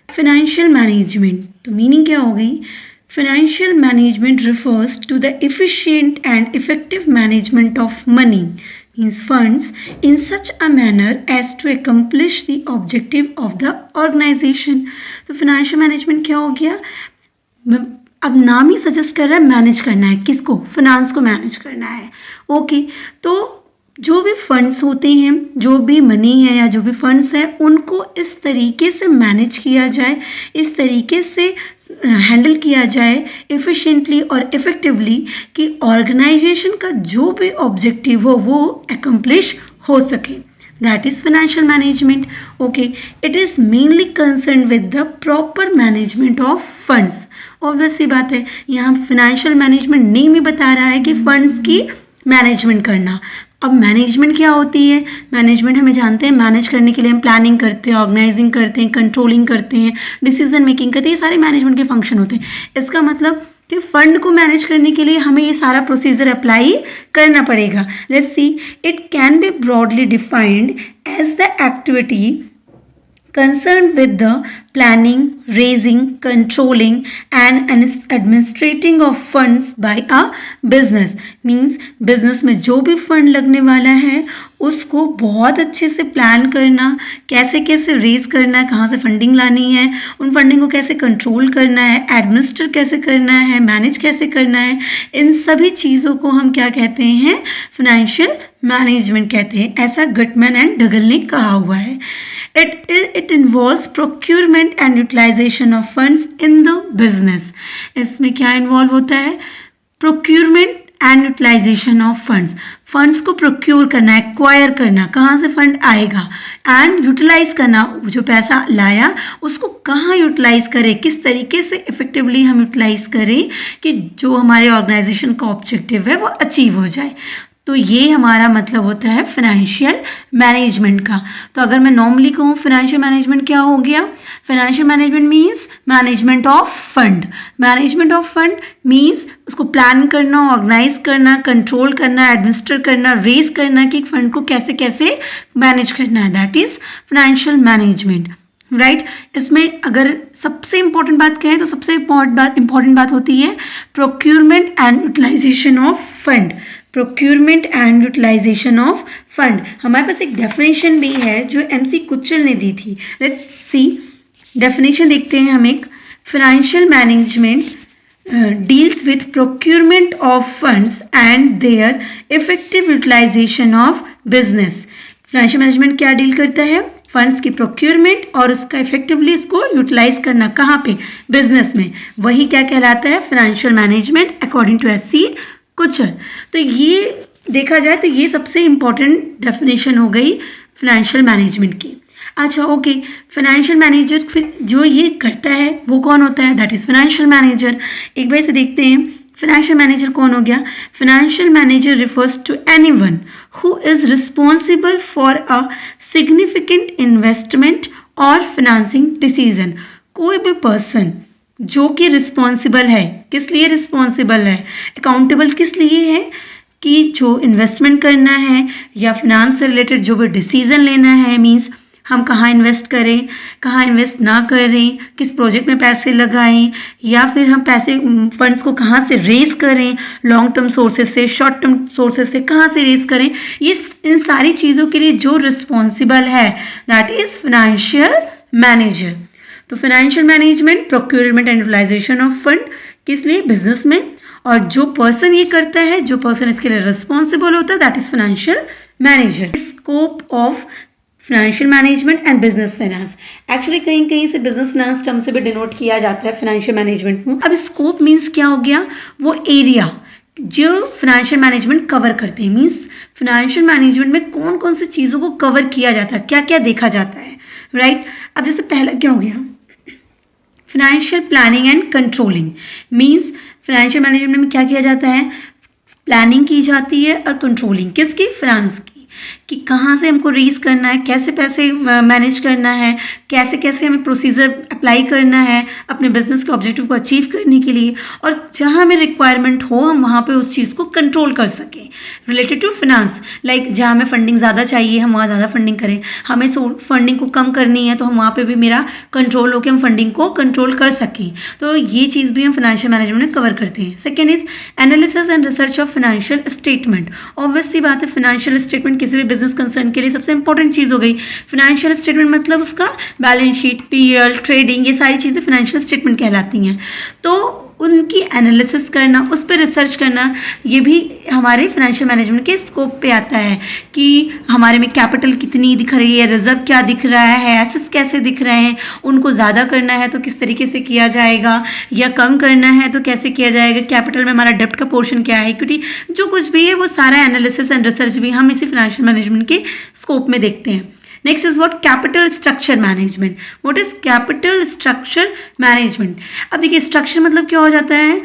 Financial management, तो meaning क्या हो गई? Financial management refers to the efficient and effective management of money, means funds, in such a manner as to accomplish the objective of the organization. तो financial management क्या हो गया? अब नाम ही सजेस्ट कर रहा है मैनेज करना है, किसको? फाइनेंस को मैनेज करना है। ओके, तो जो भी फंड्स होते हैं, जो भी मनी है या जो भी फंड्स है, उनको इस तरीके से मैनेज किया जाए, इस तरीके से हैंडल किया जाए एफिशिएंटली और इफेक्टिवली कि ऑर्गेनाइजेशन का जो भी ऑब्जेक्टिव हो वो अकम्प्लिश हो सके। That is financial management. Okay, it is mainly concern with the proper management of funds. Obvious सी बात है, यहाँ फाइनेंशियल मैनेजमेंट नेम ही बता रहा है कि फंड्स की मैनेजमेंट करना। अब मैनेजमेंट क्या होती है? मैनेजमेंट हमें जानते हैं, मैनेज करने के लिए हम प्लानिंग करते हैं, ऑर्गेनाइजिंग करते हैं, कंट्रोलिंग करते हैं, डिसीजन मेकिंग करते हैं, ये सारे मैनेजमेंट के फंक्शन होते हैं। इसका मतलब कि फंड को मैनेज करने के लिए हमें ये सारा प्रोसीजर अप्लाई करना पड़ेगा। Let's see, it can be broadly defined as the activity concerned with the planning, raising, controlling and administrating of funds by a business. Means business में जो भी फंड लगने वाला है उसको बहुत अच्छे से प्लान करना, कैसे कैसे रेज करना है, कहाँ से फंडिंग लानी है, उन फंडिंग को कैसे कंट्रोल करना है, एडमिनिस्टर कैसे करना है, मैनेज कैसे करना है, इन सभी चीज़ों को हम क्या कहते हैं? फाइनेंशियल मैनेजमेंट कहते हैं। ऐसा गटमैन एंड डगल ने कहा हुआ है। It involves procurement and utilization of funds in the business. इसमें क्या इन्वॉल्व होता है? Procurement and utilization of funds. Funds को प्रोक्यूर करना, एक्वायर करना, कहाँ से फंड आएगा, एंड यूटिलाइज करना, जो पैसा लाया उसको कहाँ यूटिलाइज करें, किस तरीके से इफेक्टिवली हम यूटिलाइज करें कि जो हमारे ऑर्गेनाइजेशन का ऑब्जेक्टिव है वो अचीव हो जाए। तो ये हमारा मतलब होता है फाइनेंशियल मैनेजमेंट का। तो अगर मैं नॉर्मली कहूँ फाइनेंशियल मैनेजमेंट क्या हो गया? Financial management means management of fund. Management of fund means उसको प्लान करना, ऑर्गेनाइज करना, कंट्रोल करना, एडमिनिस्टर करना, रेज करना कि फंड को कैसे कैसे मैनेज करना है। That is financial management, right. इसमें अगर सबसे इंपॉर्टेंट बात कहें तो सबसे इंपॉर्टेंट बात होती है procurement and utilization of fund. Procurement and utilization of fund, हमारे पास एक डेफिनेशन भी है जो MC कुचल ने दी थी। लेट्स सी, डेफिनेशन देखते हैं हम एक। Financial management deals with procurement of funds and their effective utilization of business. Financial management क्या डील करता है? फंड्स की प्रोक्यूरमेंट और उसका इफेक्टिवली इसको यूटिलाइज करना, कहाँ पे? बिजनेस में। वही क्या कहलाता है? Financial management according to SC Kuchhal. तो ये देखा जाए तो ये सबसे इंपॉर्टेंट डेफिनेशन हो गई फाइनेंशियल मैनेजमेंट की। अच्छा, ओके, फाइनेंशियल मैनेजर फिर जो ये करता है वो कौन होता है? That is financial manager. एक बार से देखते हैं फाइनेंशियल मैनेजर कौन हो गया। Financial manager refers to anyone who is responsible for a significant investment और फाइनेंसिंग डिसीजन। कोई भी पर्सन जो कि रिस्पॉन्सिबल है, किस लिए रिस्पॉन्सिबल है, अकाउंटेबल किस लिए है कि जो इन्वेस्टमेंट करना है या फिनांस से रिलेटेड जो भी डिसीजन लेना है, मींस हम कहाँ इन्वेस्ट करें, कहाँ इन्वेस्ट ना करें, किस प्रोजेक्ट में पैसे लगाएं, या फिर हम पैसे फंड्स को कहाँ से रेज करें, लॉन्ग टर्म सोर्सेज से, शॉर्ट टर्म सोर्सेज से कहाँ से रेज करें, ये इन सारी चीज़ों के लिए जो रिस्पॉन्सिबल है दैट इज फाइनेंशियल मैनेजर। तो financial management, procurement and utilization of fund किस लिए? बिजनेस में। और जो पर्सन ये करता है, जो पर्सन इसके लिए रिस्पॉन्सिबल होता है that is financial manager. Scope of financial management and business finance, actually कहीं कहीं से बिजनेस फाइनेंस टर्म से भी डिनोट किया जाता है फाइनेंशियल मैनेजमेंट में। अब स्कोप मीन्स क्या हो गया? वो एरिया जो फाइनेंशियल मैनेजमेंट कवर करते हैं। मीन्स फाइनेंशियल मैनेजमेंट में कौन कौन सी चीज़ों को कवर किया जाता है, क्या क्या देखा जाता है, राइट। अब जैसे पहला क्या हो गया? Financial planning and controlling. Means financial management में क्या किया जाता है? प्लानिंग की जाती है और कंट्रोलिंग किसकी? फाइनेंस की। कि कहाँ से हमको रेज करना है, कैसे पैसे मैनेज करना है, कैसे कैसे हमें प्रोसीजर अप्लाई करना है अपने बिजनेस के ऑब्जेक्टिव को अचीव करने के लिए, और जहाँ हमें रिक्वायरमेंट हो हम वहाँ पे उस चीज़ को कंट्रोल कर सकें। रिलेटेड टू फिनांस, लाइक जहाँ हमें फंडिंग ज़्यादा चाहिए हम वहाँ ज़्यादा फंडिंग करें, हमें फंडिंग को कम करनी है तो हम वहाँ पे भी मेरा कंट्रोल हो कि हम फंडिंग को कंट्रोल कर सकें। तो ये चीज़ भी हम फाइनेंशियल मैनेजमेंट में कवर करते हैं। Second is analysis and research of financial statement. Obvious सी बात है, फाइनेंशियल स्टेटमेंट किसी भी बिजनेस कंसर्न के लिए सबसे इंपॉर्टेंट चीज़ हो गई। फाइनेंशियल स्टेटमेंट मतलब उसका बैलेंस शीट, पीएल, ट्रेडिंग, ये सारी चीज़ें फाइनेंशियल स्टेटमेंट कहलाती हैं। तो उनकी एनालिसिस करना, उस पर रिसर्च करना, ये भी हमारे फाइनेंशियल मैनेजमेंट के स्कोप पे आता है कि हमारे में कैपिटल कितनी दिख रही है, रिजर्व क्या दिख रहा है, एसेट्स कैसे दिख रहे हैं, उनको ज़्यादा करना है तो किस तरीके से किया जाएगा, या कम करना है तो कैसे किया जाएगा, कैपिटल में हमारा डेब्ट का पोर्शन क्या है, इक्विटी, जो कुछ भी है वो सारा एनालिसिस एंड रिसर्च भी हम इसी फाइनेंशियल मैनेजमेंट के स्कोप में देखते हैं। Next is what capital structure management. What is capital structure management? अब देखिए, स्ट्रक्चर मतलब क्या हो जाता है,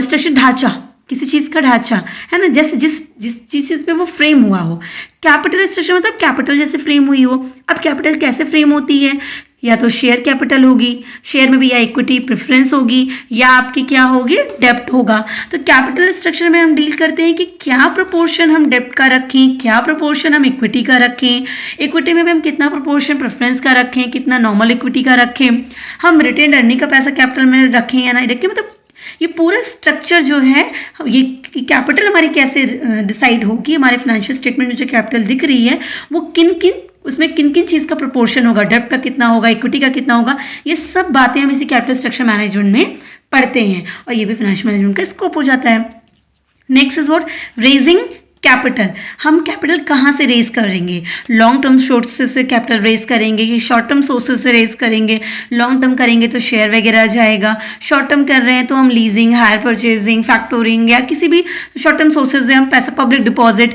स्ट्रक्चर ढांचा, किसी चीज़ का ढांचा है ना, जैसे जिस चीज़ पे वो फ्रेम हुआ हो। कैपिटल स्ट्रक्चर मतलब कैपिटल जैसे फ्रेम हुई हो। अब कैपिटल कैसे फ्रेम होती है, या तो शेयर कैपिटल होगी, शेयर में भी या इक्विटी प्रेफरेंस होगी, या आपकी क्या होगी, डेब्ट होगा। तो कैपिटल स्ट्रक्चर में हम डील करते हैं कि क्या प्रोपोर्शन हम डेब्ट का रखें, क्या प्रोपोर्शन हम इक्विटी का रखें, इक्विटी में भी हम कितना प्रोपोर्शन प्रेफरेंस का रखें, कितना नॉर्मल इक्विटी का रखें, हम रिटेन अर्निंग का पैसा कैपिटल में रखें या नहीं रखें। मतलब ये पूरा स्ट्रक्चर जो है, ये कैपिटल हमारी कैसे डिसाइड होगी, हमारे फाइनेंशियल स्टेटमेंट में जो कैपिटल दिख रही है वो उसमें किन किन चीज़ का प्रोपोर्शन होगा, डेब्ट का कितना होगा, इक्विटी का कितना होगा, ये सब बातें हम इसी कैपिटल स्ट्रक्चर मैनेजमेंट में पढ़ते हैं, और ये भी फाइनेंशियल मैनेजमेंट का स्कोप हो जाता है। Next is what, raising capital. हम कैपिटल कहाँ से रेज करेंगे, लॉन्ग टर्म सोर्सेज से कैपिटल रेज करेंगे कि शॉर्ट टर्म सोर्सेज से रेज करेंगे। लॉन्ग टर्म करेंगे तो शेयर वगैरह आ जाएगा, शॉर्ट टर्म कर रहे हैं तो हम लीजिंग, हायर परचेजिंग, फैक्टोरिंग, या किसी भी शॉर्ट टर्म सोर्सेज से हम पैसा, पब्लिक डिपॉजिट,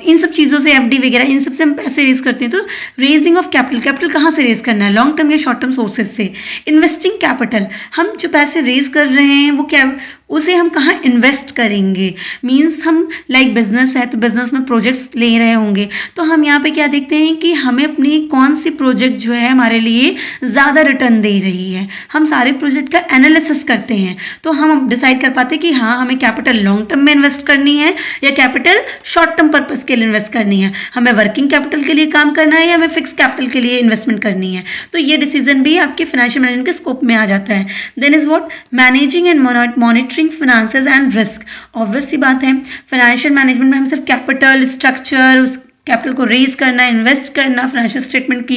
इन सब चीज़ों से, एफडी वगैरह, इन सब से हम पैसे रेज करते हैं। तो रेजिंग ऑफ कैपिटल, कैपिटल कहाँ से रेज करना है, लॉन्ग टर्म या शॉर्ट टर्म सोर्सेज से। इन्वेस्टिंग कैपिटल, हम जो पैसे रेज कर रहे हैं वो क्या, उसे हम कहाँ इन्वेस्ट करेंगे, मीन्स हम लाइक बिजनेस है तो बिजनेस में प्रोजेक्ट्स ले रहे होंगे, तो हम यहाँ पे क्या देखते हैं कि हमें अपनी कौन सी प्रोजेक्ट जो है हमारे लिए ज़्यादा रिटर्न दे रही है। हम सारे प्रोजेक्ट का एनालिसिस करते हैं तो हम डिसाइड कर पाते हैं कि हाँ, हमें कैपिटल लॉन्ग टर्म में इन्वेस्ट करनी है या कैपिटल शॉर्ट टर्म पर्पज़ के लिए इन्वेस्ट करनी है, हमें वर्किंग कैपिटल के लिए काम करना है या हमें फिक्स कैपिटल के लिए इन्वेस्टमेंट करनी है। तो ये डिसीजन भी आपके फाइनेंशियल मैनेजमेंट के स्कोप में आ जाता है। Then is what, managing and monitoring finances and risk. Obvious सी बात है, फाइनेंशियल मैनेजमेंट में हम सिर्फ कैपिटल स्ट्रक्चर, उस कैपिटल को रेज करना, इन्वेस्ट करना, फाइनेंशियल स्टेटमेंट की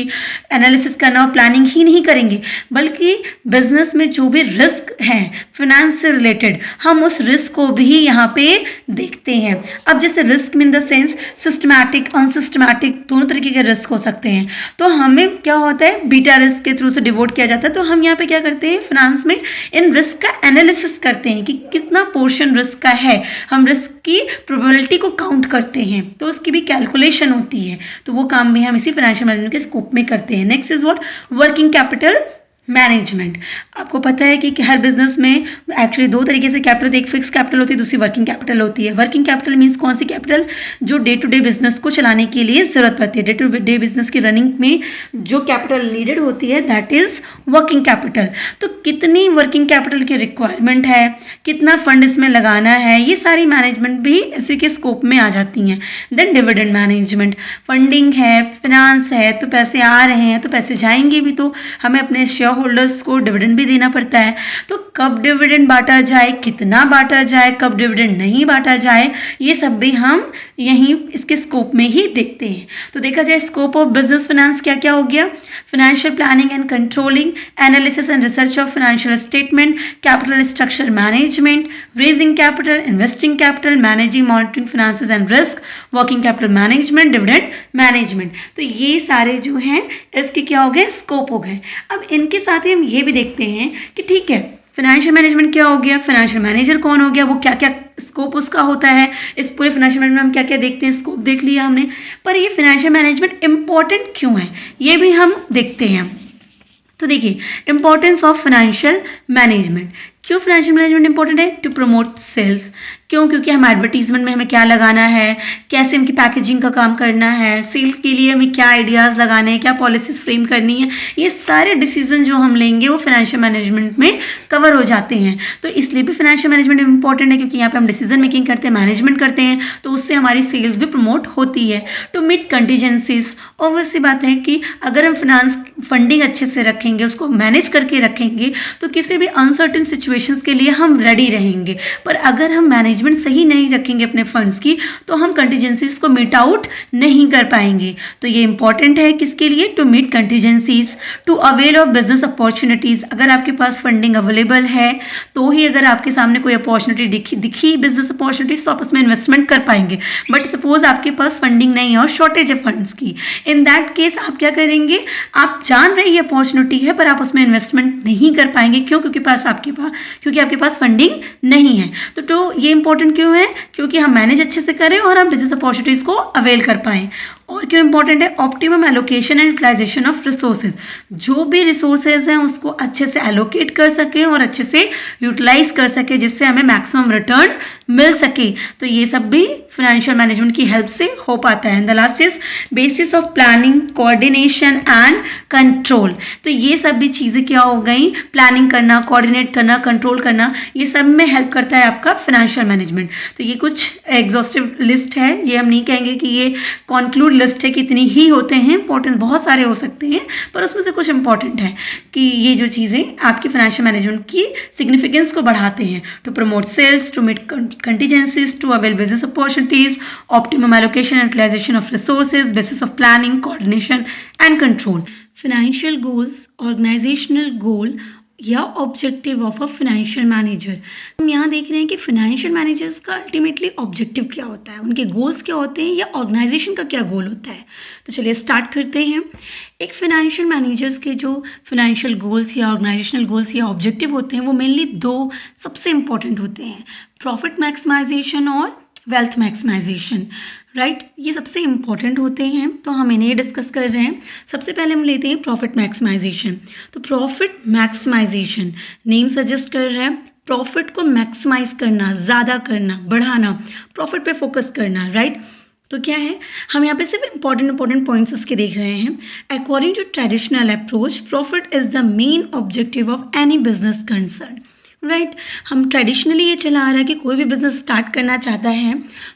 एनालिसिस करना और प्लानिंग ही नहीं करेंगे, बल्कि बिजनेस में जो भी रिस्क है फाइनेंस से रिलेटेड, हम उस रिस्क को भी यहाँ पे देखते हैं। अब जैसे risk in the sense systematic, unsystematic, दोनों तरीके के रिस्क हो सकते हैं। तो हमें क्या होता है, बीटा रिस्क के थ्रू से डिवोट किया जाता है। तो हम यहाँ पे क्या करते हैं, फाइनेंस में इन रिस्क का एनालिसिस करते हैं कि कितना पोर्शन रिस्क का है, हम रिस्क की प्रोबेबिलिटी को काउंट करते हैं, तो उसकी भी कैलकुलेशन होती है। तो वो काम भी हम इसी फाइनेंशियल मैनेजमेंट के स्कोप में करते हैं। Next is what, working capital management. आपको पता है कि हर बिजनेस में एक्चुअली दो तरीके से कैपिटल होती है, एक फिक्स कैपिटल होती है, दूसरी वर्किंग कैपिटल होती है। वर्किंग कैपिटल मीन्स कौन सी कैपिटल, जो डे टू डे बिजनेस को चलाने के लिए जरूरत पड़ती है, डे टू डे बिजनेस की रनिंग में जो कैपिटल नीडेड होती है, दैट इज वर्किंग कैपिटल। तो कितनी वर्किंग कैपिटल की रिक्वायरमेंट है, कितना फंड इसमें लगाना है, ये सारी मैनेजमेंट भी इसी के स्कोप में आ जाती हैं। देन डिविडेंड मैनेजमेंट, फंडिंग है, फिनांस है, तो पैसे आ रहे हैं तो पैसे जाएंगे भी, तो हमें अपने शेयर होल्डर्स को डिविडेंड भी देना पड़ता है। तो कब डिविडेंड बांटा जाए, कितना बांटा जाए, कब डिविडेंड नहीं बांटा जाए, ये सब भी हम यहीं इसके स्कोप में ही देखते हैं। तो देखा जाए स्कोप ऑफ बिजनेस फाइनेंस क्या क्या हो गया, financial planning and controlling, analysis and research of financial statement, capital structure management, raising capital, investing capital, managing monitoring finances and risk, working capital management, dividend management. तो ये सारे जो हैं इसके क्या हो गए, स्कोप हो गए। अब इनके साथ ही हम ये भी देखते हैं कि ठीक है, फाइनेंशियल मैनेजमेंट क्या हो गया, फाइनेंशियल मैनेजर कौन हो गया, वो क्या क्या स्कोप उसका होता है, इस पूरे फाइनेंशियल मैनेजमेंट में हम क्या क्या देखते हैं, स्कोप देख लिया हमने। पर ये फाइनेंशियल मैनेजमेंट इंपॉर्टेंट क्यों है, ये भी हम देखते हैं। तो देखिए, इंपॉर्टेंस ऑफ फाइनेंशियल मैनेजमेंट, क्यों फाइनेंशियल मैनेजमेंट इंपॉर्टेंट है? To promote sales. क्यों? क्योंकि हम एडवर्टीजमेंट में हमें क्या लगाना है, कैसे उनकी पैकेजिंग का काम करना है, सेल के लिए हमें क्या आइडियाज़ लगाने हैं, क्या पॉलिसीज फ्रेम करनी है, ये सारे डिसीजन जो हम लेंगे वो फाइनेंशियल मैनेजमेंट में कवर हो जाते हैं। तो इसलिए भी फाइनेंशियल मैनेजमेंट इंपॉर्टेंट है, क्योंकि यहाँ पे हम डिसीजन मेकिंग करते हैं, मैनेजमेंट करते हैं, तो उससे हमारी सेल्स भी प्रमोट होती है। टू मीट कंटीजेंसीज, ऑब्वियस सी बात है कि अगर हम फाइनेंस फंडिंग अच्छे से रखेंगे, उसको मैनेज करके रखेंगे, तो किसी भी अनसर्टेन सिचुएशंस के लिए हम रेडी रहेंगे। पर अगर हम मैनेजमेंट सही नहीं रखेंगे अपने फंड्स की, तो हम कंटीजेंसीज को मीट आउट नहीं कर पाएंगे। तो ये इंपॉर्टेंट है किसके लिए? To meet contingencies, to avail of business opportunities. अगर आपके पास फंडिंग अवेलेबल है तो ही अगर आपके सामने कोई अपॉर्चुनिटी दिखी बिजनेस अपॉर्चुनिटीज, तो आप उसमें इन्वेस्टमेंट कर पाएंगे। बट सपोज आपके पास फंडिंग नहीं है और शॉर्टेज है फंड्स की, इन दैट केस आप क्या करेंगे? आप जान रहे हैं ये अपॉर्चुनिटी है पर आप उसमें इन्वेस्टमेंट नहीं कर पाएंगे। क्यों? क्योंकि आपके पास फंडिंग नहीं है। तो ये इंपॉर्टेंट क्यों है? क्योंकि हम मैनेज अच्छे से करें और हम बिजनेस अपॉर्चुनिटीज को अवेल कर पाएं। और क्यों इंपॉर्टेंट है? Optimum allocation and utilization of resources. जो भी रिसोर्सेज हैं उसको अच्छे से एलोकेट कर सके और अच्छे से यूटिलाइज कर सके, जिससे हमें मैक्सिमम रिटर्न मिल सके। तो ये सब भी फाइनेंशियल मैनेजमेंट की हेल्प से हो पाता है। And the last is basis of planning, coordination and control. तो ये सब भी चीज़ें क्या हो गई? प्लानिंग करना, कोऑर्डिनेट करना, कंट्रोल करना, ये सब में हेल्प करता है आपका फाइनेंशियल मैनेजमेंट। तो ये कुछ एग्जॉस्टिव लिस्ट है, ये हम नहीं कहेंगे कि ये कॉन्क्लूड लिस्ट है कि इतनी ही होते हैं, इंपॉर्टेंट बहुत सारे हो सकते हैं, पर उसमें से कुछ इंपॉर्टेंट है कि ये जो चीज़ें आपकी फाइनेंशियल मैनेजमेंट की सिग्निफिकेंस को बढ़ाते हैं। To promote sales, to meet contingencies, to avail business opportunities, optimum allocation and utilization of resources, basis of planning, coordination and control. Financial goals, organizational goal या objective of a financial manager. हम यहाँ देख रहे हैं कि financial managers का ultimately objective क्या होता है, उनके गोल्स क्या होते हैं, या ऑर्गेनाइजेशन का क्या गोल होता है। तो चलिए स्टार्ट करते हैं। एक फाइनेंशियल मैनेजर्स के जो फाइनेंशियल गोल्स या ऑर्गेनाइजेशनल गोल्स या ऑब्जेक्टिव होते हैं वो मेनली दो सबसे इंपॉर्टेंट होते हैं, प्रॉफिट मैक्सिमाइजेशन और वेल्थ मैक्सिमाइजेशन। राइट, ये सबसे इंपॉर्टेंट होते हैं, तो हम इन्हें डिस्कस कर रहे हैं। सबसे पहले हम लेते हैं प्रॉफिट मैक्सिमाइजेशन। तो प्रॉफिट मैक्सिमाइजेशन नेम सजेस्ट कर रहा है प्रॉफिट को मैक्सिमाइज करना, ज़्यादा करना, बढ़ाना, प्रॉफिट पे फोकस करना। राइट, तो क्या है, हम यहाँ पे सिर्फ इंपॉर्टेंट पॉइंट्स उसके देख रहे हैं। According to traditional approach, profit is the main objective of any business concern. Right, हम ट्रेडिशनली ये चला आ रहा है कि कोई भी बिज़नेस स्टार्ट करना चाहता है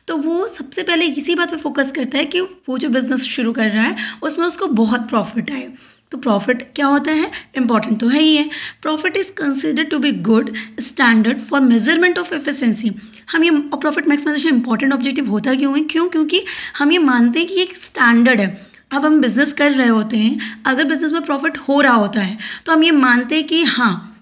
तो वो सबसे पहले इसी बात पे फोकस करता है कि वो जो बिज़नेस शुरू कर रहा है उसमें उसको बहुत प्रॉफिट आए। तो प्रॉफिट क्या होता है? इंपॉर्टेंट तो है ही है। Profit is considered to be good standard for measurement of efficiency. हम ये प्रॉफिट मैक्सिमाइजेशन इंपॉर्टेंट ऑब्जेक्टिव होता क्यों है? क्योंकि हम ये मानते हैं कि एक स्टैंडर्ड है। अब हम बिज़नेस कर रहे होते हैं, अगर बिज़नेस में प्रॉफिट हो रहा होता है तो हम ये मानते हैं कि हाँ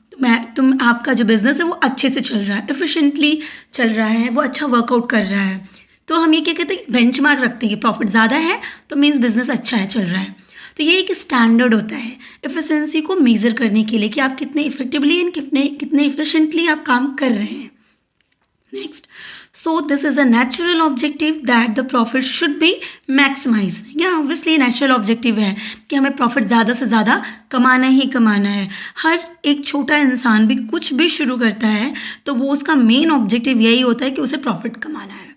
आपका जो बिज़नेस है वो अच्छे से चल रहा है, एफिशिएंटली चल रहा है, वो अच्छा वर्कआउट कर रहा है। तो हम ये क्या कहते हैं, बेंचमार्क रखते हैं कि प्रॉफिट ज़्यादा है तो मीन्स बिज़नेस अच्छा है, चल रहा है। तो ये एक स्टैंडर्ड होता है एफिशिएंसी को मेज़र करने के लिए कि आप कितने इफेक्टिवली एंड कितने एफिशिएंटली आप काम कर रहे हैं। Next, so this is a natural objective that the profit should be maximise. या ऑब्वियसली नेचुरल ऑब्जेक्टिव है कि हमें प्रॉफिट ज़्यादा से ज़्यादा कमाना ही कमाना है। हर एक छोटा इंसान भी कुछ भी शुरू करता है तो वो उसका मेन ऑब्जेक्टिव यही होता है कि उसे प्रॉफिट कमाना है।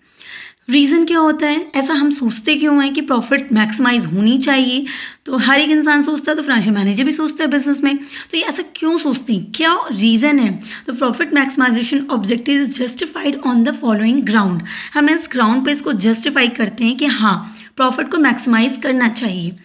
रीज़न क्या होता है, ऐसा हम सोचते क्यों हैं कि प्रॉफिट मैक्सिमाइज होनी चाहिए? तो हर एक इंसान सोचता है, तो फाइनेंशियल मैनेजर भी सोचता है बिजनेस में। तो ये ऐसा क्यों सोचते हैं, क्या रीज़न है? तो profit maximisation objective is justified on the following ground. हम इस ग्राउंड पे इसको जस्टिफाई करते हैं कि हाँ प्रॉफिट को मैक्सिमाइज करना चाहिए।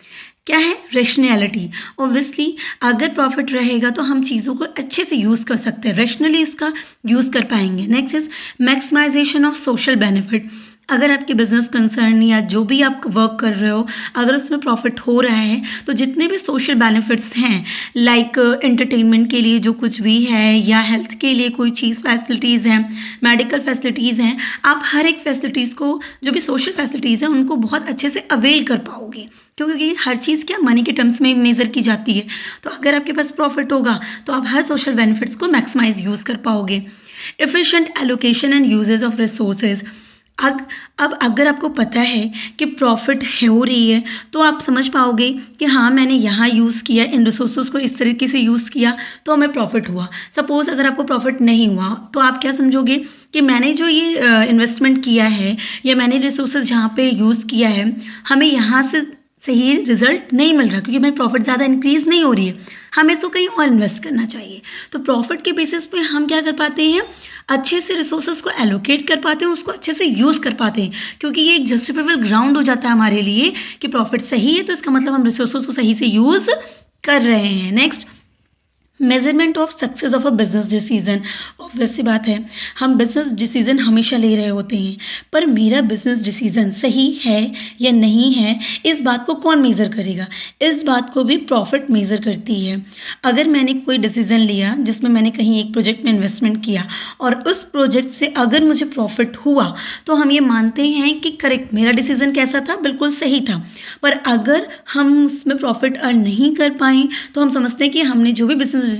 क्या है? रेशनैलिटी। ऑब्वियसली अगर प्रॉफिट रहेगा तो हम चीज़ों को अच्छे से यूज़ कर सकते हैं, रेशनली उसका यूज़ कर पाएंगे। Next is maximisation of social benefit. अगर आपके बिजनेस कंसर्न या जो भी आप वर्क कर रहे हो अगर उसमें प्रॉफिट हो रहा है तो जितने भी सोशल बेनिफिट्स हैं, लाइक एंटरटेनमेंट के लिए जो कुछ भी है या हेल्थ के लिए कोई चीज़ फैसिलिटीज़ हैं, मेडिकल फैसिलिटीज़ हैं, आप हर एक फैसिलिटीज़ को, जो भी सोशल फैसिलिटीज़ हैं, उनको बहुत अच्छे से अवेल कर पाओगे, क्योंकि हर चीज़ क्या मनी के टर्म्स में मेज़र की जाती है। तो अगर आपके पास प्रॉफिट होगा तो आप हर सोशल बेनिफिट्स को मैक्सिमाइज यूज़ कर पाओगे। Efficient allocation and uses of resources. अब अगर आपको पता है कि प्रॉफिट हो रही है तो आप समझ पाओगे कि हाँ मैंने यहाँ यूज़ किया, इन रिसोर्सेज को इस तरीके से यूज़ किया तो हमें प्रॉफिट हुआ। सपोज़ अगर आपको प्रॉफिट नहीं हुआ तो आप क्या समझोगे कि मैंने जो ये इन्वेस्टमेंट किया है या मैंने रिसोर्सेज जहाँ पे यूज़ किया है हमें यहाँ से सही रिजल्ट नहीं मिल रहा क्योंकि मेरी प्रॉफिट ज़्यादा इंक्रीज़ नहीं हो रही है, हमें इसको कहीं और इन्वेस्ट करना चाहिए। तो प्रॉफिट के बेसिस पे हम क्या कर पाते हैं, अच्छे से रिसोर्सेज को एलोकेट कर पाते हैं, उसको अच्छे से यूज़ कर पाते हैं, क्योंकि ये एक जस्टिफिकेबल ग्राउंड हो जाता है हमारे लिए कि प्रॉफिट सही है तो इसका मतलब हम रिसोर्सेज को सही से यूज़ कर रहे हैं। Next, measurement of success of a business decision. Obvious सी बात है हम बिजनेस डिसीजन हमेशा ले रहे होते हैं, पर मेरा बिजनेस डिसीजन सही है या नहीं है इस बात को कौन मेज़र करेगा, इस बात को भी प्रॉफिट मेज़र करती है। अगर मैंने कोई डिसीजन लिया जिसमें मैंने कहीं एक प्रोजेक्ट में इन्वेस्टमेंट किया और उस प्रोजेक्ट से अगर मुझे प्रॉफिट हुआ तो हम ये मानते हैं कि करेक्ट मेरा डिसीजन कैसा था, बिल्कुल सही था। पर अगर हम उसमें प्रॉफिट अर्न नहीं कर पाए तो हम समझते हैं कि हमने जो भी बिजनेस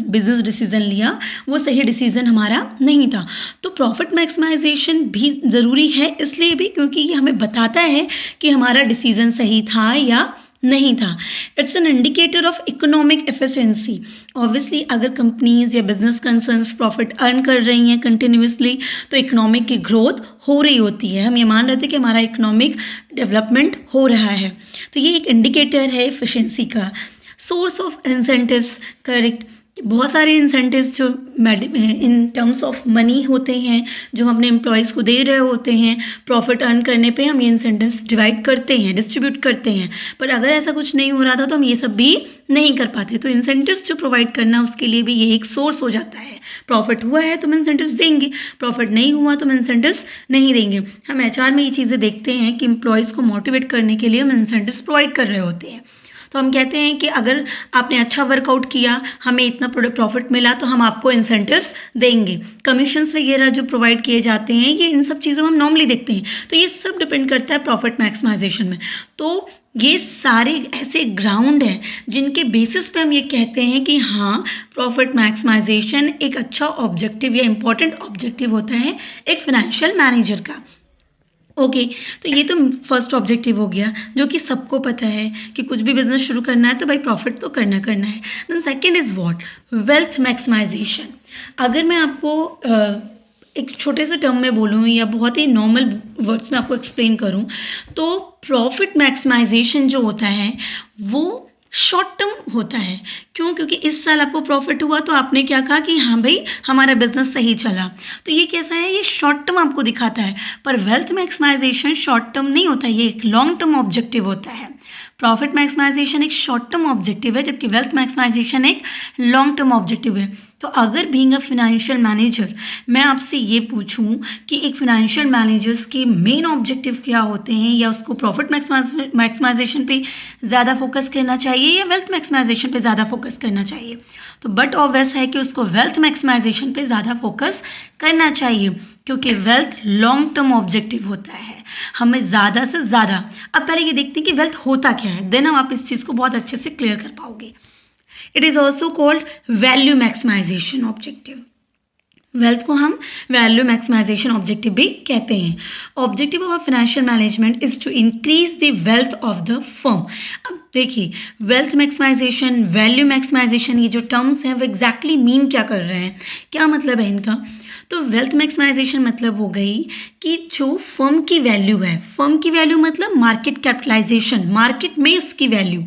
डिसीजन लिया वो सही डिसीजन हमारा नहीं था। तो प्रॉफिट मैक्सिमाइजेशन भी ज़रूरी है इसलिए भी क्योंकि ये हमें बताता है कि हमारा डिसीजन सही था या नहीं था। It's an indicator of economic efficiency. Obviously अगर कंपनीज या बिजनेस कंसर्न्स प्रॉफिट अर्न कर रही हैं कंटिन्यूसली तो इकोनॉमिक की ग्रोथ हो रही होती है, हम ये मान रहे थे कि हमारा इकोनॉमिक डेवलपमेंट हो रहा है। तो ये एक इंडिकेटर है एफिशिएंसी का। सोर्स ऑफ इंसेंटिव्स, करेक्ट, बहुत सारे इंसेंटिव्स जो इन टर्म्स ऑफ मनी होते हैं जो हम अपने एम्प्लॉयज़ को दे रहे होते हैं, प्रॉफिट अर्न करने पे हम ये इंसेंटिव्स डिवाइड करते हैं, डिस्ट्रीब्यूट करते हैं। पर अगर ऐसा कुछ नहीं हो रहा था तो हम ये सब भी नहीं कर पाते। तो इंसेंटिव्स जो प्रोवाइड करना उसके लिए भी ये एक सोर्स हो जाता है। प्रॉफिट हुआ है तो हम इंसेंटिव्स देंगे, प्रॉफिट नहीं हुआ तो हम इंसेंटिव्स नहीं देंगे। हम एचआर में ये चीज़ें देखते हैं कि एम्प्लॉयज़ को मोटिवेट करने के लिए हम इंसेंटिव्स प्रोवाइड कर रहे होते हैं। तो हम कहते हैं कि अगर आपने अच्छा वर्कआउट किया, हमें इतना प्रॉफिट मिला तो हम आपको इंसेंटिव्स देंगे। कमीशंस वगैरह जो प्रोवाइड किए जाते हैं ये इन सब चीज़ों में हम नॉर्मली देखते हैं। तो ये सब डिपेंड करता है प्रॉफिट मैक्सिमाइजेशन में। तो ये सारे ऐसे ग्राउंड हैं जिनके बेसिस पे हम ये कहते हैं कि हाँ प्रॉफिट मैक्सिमाइजेशन एक अच्छा ऑब्जेक्टिव या इम्पॉर्टेंट ऑब्जेक्टिव होता है एक फाइनेंशियल मैनेजर का। ओके, तो ये तो फर्स्ट ऑब्जेक्टिव हो गया जो कि सबको पता है कि कुछ भी बिजनेस शुरू करना है तो भाई प्रॉफिट तो करना है। Then second is what, wealth maximisation. अगर मैं आपको एक छोटे से टर्म में बोलूँ या बहुत ही नॉर्मल वर्ड्स में आपको एक्सप्लेन करूँ तो प्रॉफिट मैक्सिमाइजेशन जो होता है वो शॉर्ट टर्म होता है। क्यों? क्योंकि इस साल आपको प्रॉफिट हुआ तो आपने क्या कहा कि हाँ भाई हमारा बिजनेस सही चला, तो ये कैसा है, ये शॉर्ट टर्म आपको दिखाता है। पर वेल्थ मैक्सिमाइजेशन शॉर्ट टर्म नहीं होता, ये एक लॉन्ग टर्म ऑब्जेक्टिव होता है। प्रॉफिट मैक्सिमाइजेशन एक शॉर्ट टर्म ऑब्जेक्टिव है जबकि वेल्थ मैक्सिमाइजेशन एक लॉन्ग टर्म ऑब्जेक्टिव है। तो अगर बीइंग अ फाइनेंशियल मैनेजर मैं आपसे ये पूछूं कि एक फाइनेंशियल मैनेजर्स के मेन ऑब्जेक्टिव क्या होते हैं या उसको प्रॉफिट मैक्सिमाइजेशन पे ज़्यादा फोकस करना चाहिए या वेल्थ मैक्सिमाइजेशन पे ज़्यादा फोकस करना चाहिए, तो बट ऑब्वियस है कि उसको वेल्थ मैक्सिमाइजेशन पे ज़्यादा फोकस करना चाहिए क्योंकि वेल्थ लॉन्ग टर्म ऑब्जेक्टिव होता है। हमें ज़्यादा से ज़्यादा, अब पहले ये देखते हैं कि वेल्थ होता क्या है, देन हम आप इस चीज़ को बहुत अच्छे से क्लियर कर पाओगे। It is also called value maximisation objective. Wealth को हम वैल्यू मैक्सिमाइजेशन ऑब्जेक्टिव भी कहते हैं। Objective of financial management is to increase the wealth of the firm. अब देखिए वेल्थ मैक्सिमाइजेशन, वैल्यू मैक्सिमाइजेशन, ये जो टर्म्स हैं वो एग्जैक्टली मीन क्या कर रहे हैं, क्या मतलब है इनका। तो वेल्थ मैक्सिमाइजेशन मतलब हो गई कि जो फर्म की वैल्यू है, फर्म की वैल्यू मतलब मार्केट कैपिटलाइजेशन, मार्केट में उसकी वैल्यू।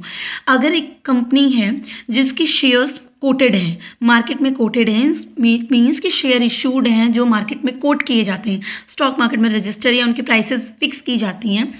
अगर एक कंपनी है जिसकी शेयर्स कोटेड हैं, मार्केट में कोटेड हैं, मीन्स कि शेयर इशूड हैं जो मार्केट में कोट किए जाते हैं, स्टॉक मार्केट में रजिस्टर या उनकी प्राइसेस फिक्स की जाती हैं।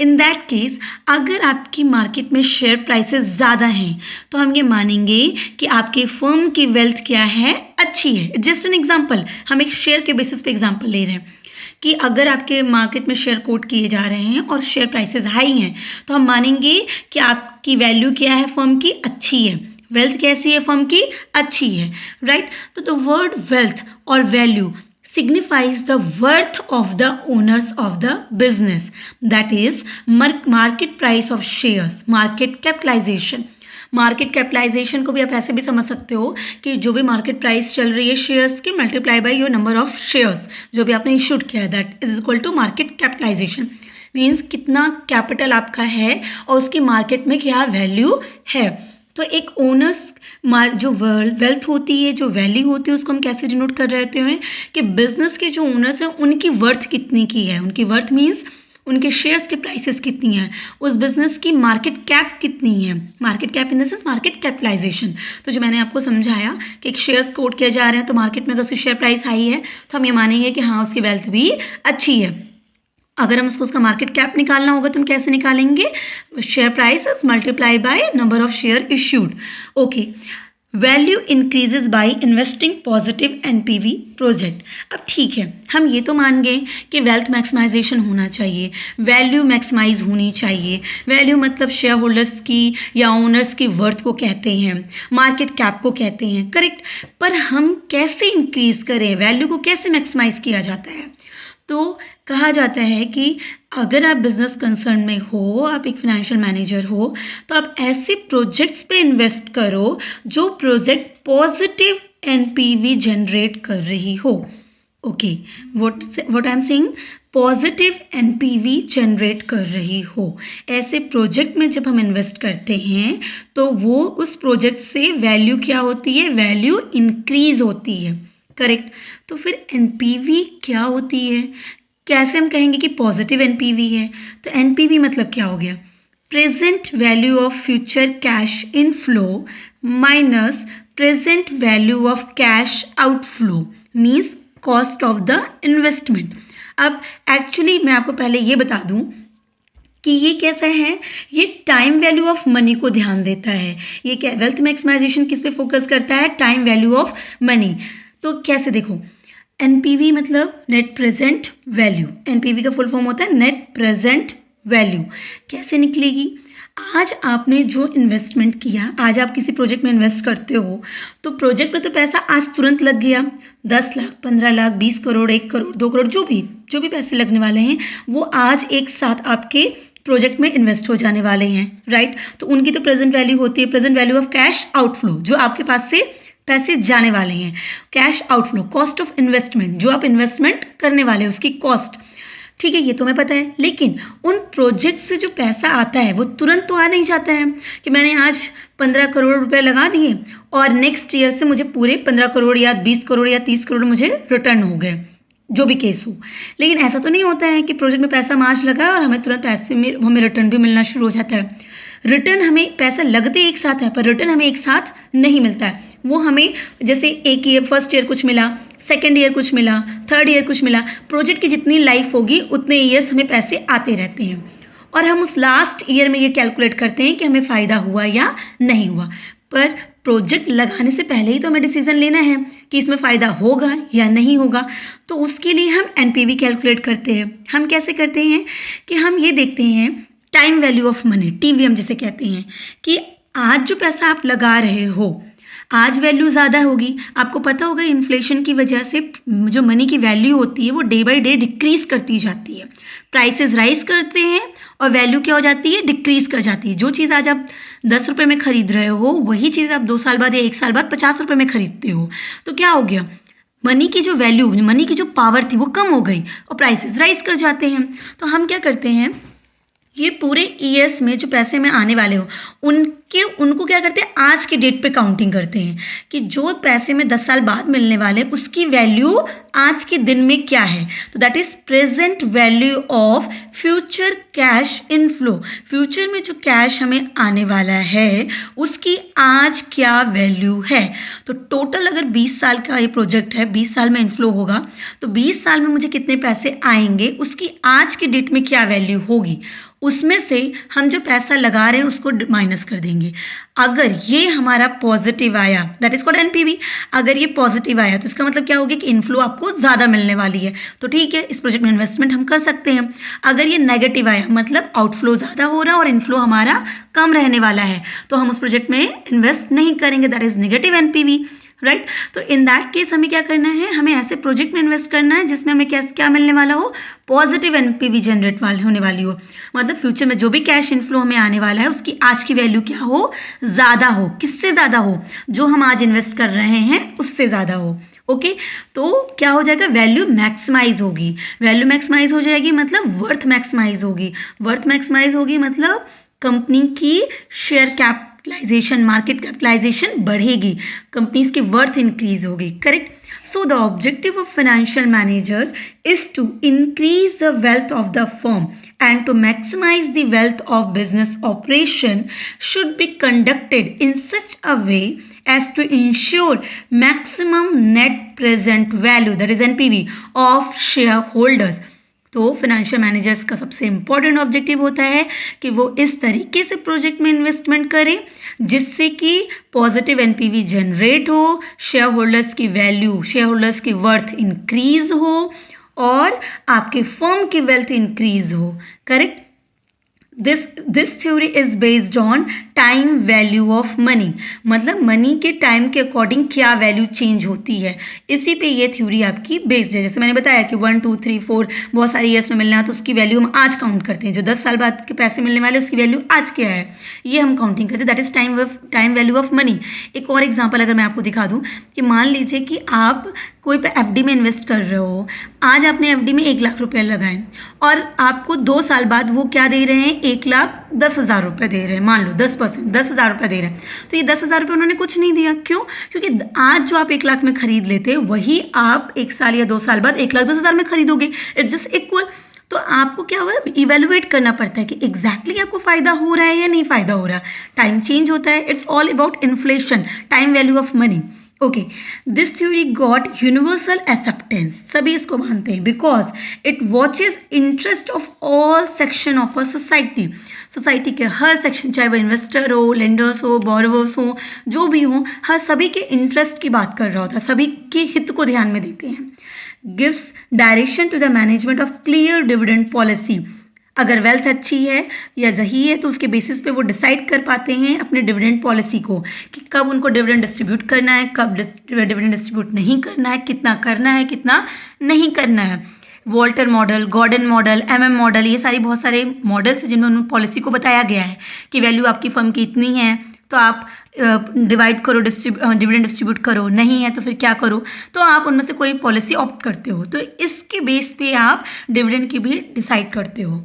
इन दैट केस अगर आपकी मार्केट में शेयर प्राइसेस ज़्यादा हैं तो हम ये मानेंगे कि आपके फर्म की वेल्थ क्या है, अच्छी है। जस्ट एन एग्जाम्पल, हम एक शेयर के बेसिस पे एग्जाम्पल ले रहे हैं कि अगर आपके मार्केट में शेयर कोट किए जा रहे हैं और शेयर प्राइसेस हाई हैं तो हम मानेंगे कि आपकी वैल्यू क्या है, फर्म की अच्छी है, वेल्थ कैसी है, फर्म की अच्छी है, राइट। तो द वर्ड वेल्थ और value signifies the worth of the owners of the business, that is market price of shares, market capitalization। Market capitalisation को भी आप ऐसे भी समझ सकते हो कि जो भी मार्केट प्राइस चल रही है शेयर्स की multiply by your number of shares जो भी आपने इशूड किया है, that is equal to market capitalisation. Means कितना कैपिटल आपका है और उसकी मार्केट में क्या वैल्यू है। तो एक ओनर्स जो वेल्थ होती है, जो वैल्यू होती है, उसको हम कैसे डिनोट कर रहे हैं कि बिजनेस के जो ओनर्स हैं उनकी वर्थ कितनी की है। उनकी वर्थ मीन्स उनके शेयर्स के प्राइसेस कितनी हैं, उस बिजनेस की मार्केट कैप कितनी है, market cap in the sense market capitalisation. तो जो मैंने आपको समझाया कि एक शेयर्स कोट किए जा रहे हैं तो मार्केट में अगर उसकी शेयर प्राइस हाई है तो हम ये मानेंगे कि हाँ उसकी वेल्थ भी अच्छी है। अगर हम उसका मार्केट कैप निकालना होगा तो हम कैसे निकालेंगे, share price multiply by number of share issued. Okay, value increases by investing positive NPV project. अब ठीक है, हम ये तो मान गए कि वेल्थ मैक्सिमाइजेशन होना चाहिए, वैल्यू मैक्सिमाइज होनी चाहिए। वैल्यू मतलब शेयर होल्डर्स की या ओनर्स की वर्थ को कहते हैं, मार्केट कैप को कहते हैं, करेक्ट। पर हम कैसे इंक्रीज करें, वैल्यू को कैसे मैक्सिमाइज किया जाता है? तो कहा जाता है कि अगर आप बिजनेस कंसर्न में हो, आप एक फाइनेंशियल मैनेजर हो, तो आप ऐसे प्रोजेक्ट्स पे इन्वेस्ट करो जो प्रोजेक्ट पॉजिटिव एनपीवी जनरेट कर रही हो। Okay, what I am saying, positive NPV generate कर रही हो। ऐसे प्रोजेक्ट में जब हम इन्वेस्ट करते हैं तो वो उस प्रोजेक्ट से वैल्यू क्या होती है, वैल्यू इंक्रीज होती है, करेक्ट। तो फिर एनपीवी क्या होती है, कैसे हम कहेंगे कि पॉजिटिव एनपीवी है? तो एनपीवी मतलब क्या हो गया, present value of future cash inflow minus present value of cash outflow, means cost of the investment. अब एक्चुअली मैं आपको पहले ये बता दूं कि ये कैसा है, ये टाइम वैल्यू ऑफ मनी को ध्यान देता है। ये क्या, वेल्थ मैक्सिमाइजेशन किस पे फोकस करता है, टाइम वैल्यू ऑफ मनी। तो कैसे देखो, एनपीवी मतलब नेट प्रेजेंट वैल्यू, एनपीवी का फुल फॉर्म होता है नेट प्रेजेंट वैल्यू। कैसे निकलेगी, आज आपने जो इन्वेस्टमेंट किया, आज आप किसी प्रोजेक्ट में इन्वेस्ट करते हो तो प्रोजेक्ट में तो पैसा आज तुरंत लग गया, 10 लाख 15 लाख 20 करोड़ 1 करोड़ 2 करोड़ जो भी पैसे लगने वाले हैं वो आज एक साथ आपके प्रोजेक्ट में इन्वेस्ट हो जाने वाले हैं, राइट। तो उनकी तो प्रेजेंट वैल्यू होती है, present value of cash outflow, जो आपके पास से पैसे जाने वाले हैं, cash outflow, cost of investment, जो आप इन्वेस्टमेंट करने वाले हैं उसकी कॉस्ट, ठीक है, ये तो हमें पता है। लेकिन उन प्रोजेक्ट से जो पैसा आता है वो तुरंत तो आ नहीं जाता है कि मैंने आज 15 करोड़ रुपए लगा दिए और नेक्स्ट ईयर से मुझे पूरे 15 करोड़ या 20 करोड़ या 30 करोड़ मुझे रिटर्न हो गए, जो भी केस हो। लेकिन ऐसा तो नहीं होता है कि प्रोजेक्ट में पैसा हम आज लगा और हमें तुरंत पैसे में हमें रिटर्न भी मिलना शुरू हो जाता है। रिटर्न हमें, पैसा लगते एक साथ है पर रिटर्न हमें एक साथ नहीं मिलता है। वो हमें जैसे एक ईयर, फर्स्ट ईयर कुछ मिला, सेकेंड ईयर कुछ मिला, थर्ड ईयर कुछ मिला, प्रोजेक्ट की जितनी लाइफ होगी उतने ईयर्स हमें पैसे आते रहते हैं और हम उस लास्ट ईयर में ये कैलकुलेट करते हैं कि हमें फ़ायदा हुआ या नहीं हुआ। पर प्रोजेक्ट लगाने से पहले ही तो हमें डिसीजन लेना है कि इसमें फ़ायदा होगा या नहीं होगा। तो उसके लिए हम एनपीवी कैलकुलेट करते हैं। हम कैसे करते हैं कि हम ये देखते हैं time value of money, TVM जिसे कहते हैं, कि आज जो पैसा आप लगा रहे हो आज वैल्यू ज़्यादा होगी। आपको पता होगा इन्फ्लेशन की वजह से जो मनी की वैल्यू होती है वो डे बाय डे डिक्रीज करती जाती है, प्राइसेस राइज करते हैं और वैल्यू क्या हो जाती है, डिक्रीज कर जाती है। जो चीज़ आज आप 10 रुपये में खरीद रहे हो वही चीज़ आप 2 साल बाद या 1 साल बाद 50 रुपये में खरीदते हो। तो क्या हो गया, मनी की जो वैल्यू, मनी की जो पावर थी वो कम हो गई और प्राइसेस राइज कर जाते हैं। तो हम क्या करते हैं, ये पूरे ईयर्स में जो पैसे में आने वाले हो उनको क्या करते हैं, आज के डेट पे काउंटिंग करते हैं कि जो पैसे में 10 साल बाद मिलने वाले उसकी वैल्यू आज के दिन में क्या है। तो that is present value of future cash inflow, future में जो कैश हमें आने वाला है उसकी आज क्या वैल्यू है। तो टोटल अगर 20 साल का ये प्रोजेक्ट है, 20 साल में इनफ्लो होगा तो 20 साल में मुझे कितने पैसे आएंगे, उसकी आज के डेट में क्या वैल्यू होगी, उसमें से हम जो पैसा लगा रहे हैं उसको माइनस कर देंगे। अगर ये हमारा पॉजिटिव आया, दैट इज कॉल्ड एनपीवी, अगर ये पॉजिटिव आया तो इसका मतलब क्या होगा कि इनफ्लो आपको ज़्यादा मिलने वाली है, तो ठीक है इस प्रोजेक्ट में इन्वेस्टमेंट हम कर सकते हैं। अगर ये नेगेटिव आया मतलब आउटफ्लो ज़्यादा हो रहा है और इनफ्लो हमारा कम रहने वाला है, तो हम उस प्रोजेक्ट में इन्वेस्ट नहीं करेंगे, that is negative NPV. Right. तो इन दैट केस हमें क्या करना है, हमें ऐसे प्रोजेक्ट में इन्वेस्ट करना है जिसमें हमें क्या मिलने वाला हो, पॉजिटिव एनपीवी जनरेट होने वाली हो। मतलब फ्यूचर में जो भी कैश इनफ्लो हमें आने वाला है उसकी आज की वैल्यू क्या हो, ज़्यादा हो। किससे ज़्यादा हो, जो हम आज इन्वेस्ट कर रहे हैं उससे ज़्यादा हो। ओके तो क्या हो जाएगा, वैल्यू मैक्सिमाइज होगी। वैल्यू मैक्सिमाइज हो जाएगी मतलब वर्थ मैक्सिमाइज होगी। वर्थ मैक्सिमाइज होगी मतलब कंपनी की शेयर कैपिटलाइजेशन, मार्केट कैपिटलाइजेशन बढ़ेगी, कंपनीज की वर्थ इंक्रीज होगी। Correct. So the objective of financial manager is to increase the wealth of the firm and to maximize the wealth of business operation should be conducted in such a way as to ensure maximum net present value, that is NPV, of shareholders. तो financial managers का सबसे important objective होता है कि वो इस तरीके से प्रोजेक्ट में इन्वेस्टमेंट करें जिससे कि पॉजिटिव एनपीवी जनरेट हो, शेयर होल्डर्स की वैल्यू, शेयर होल्डर्स की वर्थ इंक्रीज हो और आपके फर्म की वेल्थ इंक्रीज हो। Correct. This theory is based on time value of money, मतलब मनी के टाइम के अकॉर्डिंग क्या वैल्यू चेंज होती है, इसी पे ये थ्योरी आपकी बेस्ड है। जैसे मैंने बताया कि 1 2 3 4 बहुत सारे ईयर्स में मिलना है तो उसकी वैल्यू हम आज काउंट करते हैं, जो 10 साल बाद के पैसे मिलने वाले उसकी वैल्यू आज क्या है ये हम काउंटिंग करते हैं, that is time value of money. एक और एग्जाम्पल अगर मैं आपको दिखा दूँ कि मान लीजिए कि आप कोई एफडी में इन्वेस्ट कर रहे हो, आज आपने एफडी में 1 लाख रुपए लगाए और आपको 2 साल बाद वो क्या दे रहे हैं, 1,10,000 रुपये दे रहे हैं, मान लो 10%, 10,000 रुपये दे रहे हैं। तो ये 10,000 रुपये उन्होंने कुछ नहीं दिया, क्यों? क्योंकि आज जो आप 1 लाख में खरीद लेते हैं वही आप 1 साल या 2 साल बाद 1,10,000 में खरीदोगे, इट्स जस्ट इक्वल। तो आपको क्या होगा, इवेलुएट करना पड़ता है कि एग्जैक्टली आपको फायदा हो रहा है या नहीं फायदा हो रहा, टाइम चेंज होता है, it's all about inflation, time value of money. Okay, this theory got universal acceptance, सभी इसको मानते हैं because it watches interest of all section of a society. Society के हर सेक्शन, चाहे वो इन्वेस्टर हो, लेंडर्स हो, बोरोवर्स हो, जो भी हो, हर सभी के इंटरेस्ट की बात कर रहा होता है, सभी के हित को ध्यान में देते हैं। Gives direction to the management of clear dividend policy, अगर वेल्थ अच्छी है या सही है तो उसके बेसिस पे वो डिसाइड कर पाते हैं अपने डिविडेंड पॉलिसी को कि कब उनको डिविडेंड डिस्ट्रीब्यूट करना है, कब डिविडेंड डिस्ट्रीब्यूट नहीं करना है, कितना करना है, कितना नहीं करना है। Walter model, Gordon model, MM model, ये सारी बहुत सारे मॉडल्स हैं जिनमें उन पॉलिसी को बताया गया है कि वैल्यू आपकी फर्म की इतनी है तो आप डिवाइड करो, डिविडेंड डिस्ट्रीब्यूट करो, नहीं है तो फिर क्या करो, तो आप उनमें से कोई पॉलिसी ऑप्ट करते हो, तो इसके बेस पे आप डिविडेंड की भी डिसाइड करते हो।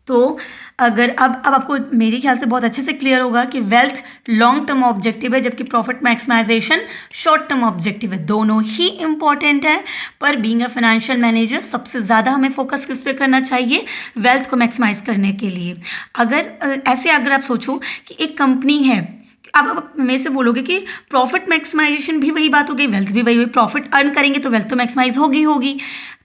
तो अगर अब आपको मेरे ख्याल से बहुत अच्छे से क्लियर होगा कि वेल्थ लॉन्ग टर्म ऑब्जेक्टिव है जबकि profit maximisation short term objective है, दोनों ही इंपॉर्टेंट है। पर बीइंग अ फाइनेंशियल मैनेजर सबसे ज़्यादा हमें फोकस किस पे करना चाहिए, वेल्थ को मैक्सिमाइज करने के लिए। अगर आप सोचो कि एक कंपनी है, अब आप मेरे से बोलोगे कि प्रॉफिट मैक्सिमाइजेशन भी वही बात हो गई, वेल्थ भी वही हुई, प्रॉफिट अर्न करेंगे तो वेल्थ तो मैक्सिमाइज होगी,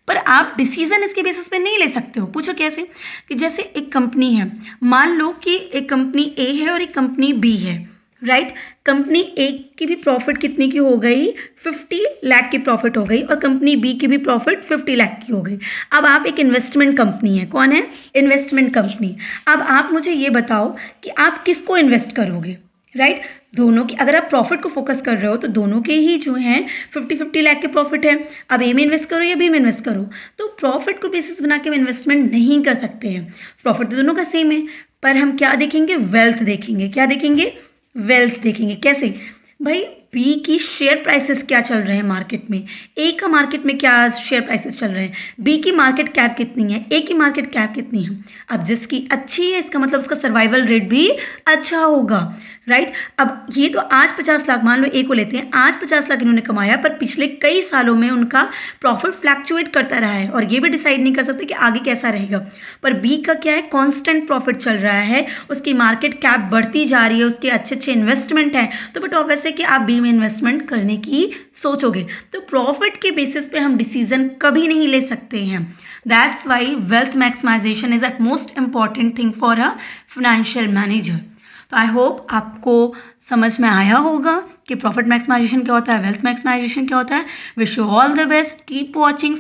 पर आप डिसीजन इसके बेसिस पे नहीं ले सकते हो। पूछो कैसे, कि जैसे एक कंपनी है, मान लो कि एक कंपनी ए है और एक कंपनी बी है, राइट। कंपनी ए की भी प्रॉफिट कितनी की हो गई, 50 लाख की प्रॉफिट हो गई, और कंपनी बी की भी प्रॉफिट 50 लाख की हो गई। अब आप एक इन्वेस्टमेंट कंपनी है, कौन है, इन्वेस्टमेंट कंपनी। अब आप मुझे ये बताओ कि आप किसको इन्वेस्ट करोगे, राइट। दोनों की, अगर आप प्रॉफिट को फोकस कर रहे हो तो दोनों के ही जो हैं 50-50 लाख के प्रॉफिट है। अब ए में इन्वेस्ट करो या बी में इन्वेस्ट करो, तो प्रॉफिट को बेसिस बना के हम इन्वेस्टमेंट नहीं कर सकते हैं। प्रॉफिट तो दोनों का सेम है, पर हम क्या देखेंगे, वेल्थ देखेंगे। क्या देखेंगे, वेल्थ देखेंगे। कैसे भाई, बी की शेयर प्राइसेस क्या चल रहे हैं मार्केट में, ए का मार्केट में क्या शेयर प्राइसेस चल रहे हैं, बी की मार्केट कैप कितनी है, ए की मार्केट कैप कितनी है। अब जिसकी अच्छी है इसका मतलब उसका सर्वाइवल रेट भी अच्छा होगा, राइट। अब ये तो आज 50 लाख, मान लो ए को लेते हैं, आज 50 लाख इन्होंने कमाया, पर पिछले कई सालों में उनका प्रॉफिट फ्लैक्चुएट करता रहा है और ये भी डिसाइड नहीं कर सकते कि आगे कैसा रहेगा। पर बी का क्या है, कॉन्स्टेंट प्रॉफिट चल रहा है, उसकी मार्केट कैप बढ़ती जा रही है, उसके अच्छे इन्वेस्टमेंट हैं, तो बट ऑब्वियस है कि आप बी में इन्वेस्टमेंट करने की सोचोगे। तो प्रॉफिट के बेसिस पे हम डिसीजन कभी नहीं ले सकते हैं। That's why wealth maximisation is the most important thing for a financial manager. तो आई होप आपको समझ में आया होगा कि प्रॉफिट मैक्सिमाइजेशन क्या होता है, वेल्थ मैक्सिमाइजेशन क्या होता है। Wish you all the best, keep watching.